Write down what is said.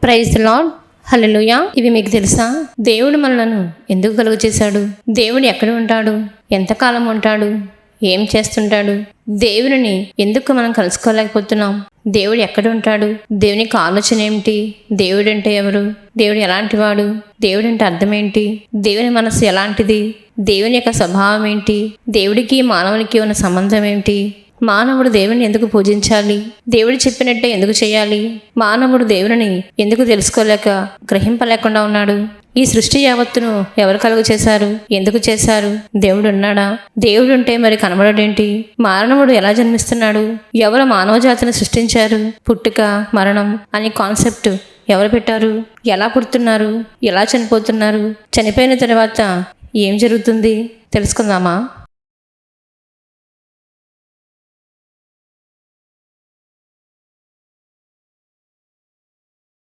Praise the lord. హల్లెలూయా. ఇవి మీకు తెలుసా? దేవుడు మనలను ఎందుకు కలుగు చేశాడు? దేవుడు ఎక్కడ ఉంటాడు? ఎంతకాలం ఉంటాడు? ఏం చేస్తుంటాడు? దేవుని ఎందుకు మనం కలుసుకోలేకపోతున్నాం? దేవుడు ఎక్కడ ఉంటాడు? దేవునికి ఆలోచన ఏమిటి? దేవుడు అంటే ఎవరు? దేవుడు ఎలాంటి వాడు? దేవుడు అంటే అర్థం ఏంటి? దేవుని మనసు ఎలాంటిది? దేవుని యొక్క స్వభావం ఏంటి? దేవుడికి మానవునికి ఉన్న సంబంధం ఏంటి? మానవుడు దేవుని ఎందుకు పూజించాలి? దేవుడు చెప్పినట్టే ఎందుకు చేయాలి? మానవుడు దేవుని ఎందుకు తెలుసుకోలేక గ్రహింపలేకుండా ఉన్నాడు? ఈ సృష్టి యావత్తును ఎవరు కలుగు చేశారు? ఎందుకు చేశారు? దేవుడు ఉన్నాడా? దేవుడు ఉంటే మరి కనబడేంటి? మానవుడు ఎలా జన్మిస్తున్నాడు? ఎవరు మానవ జాతిని సృష్టించారు? పుట్టుక మరణం అనే కాన్సెప్ట్ ఎవరు పెట్టారు? ఎలా పుడుతున్నారు? ఎలా చనిపోతున్నారు? చనిపోయిన తర్వాత ఏం జరుగుతుంది? తెలుసుకుందామా?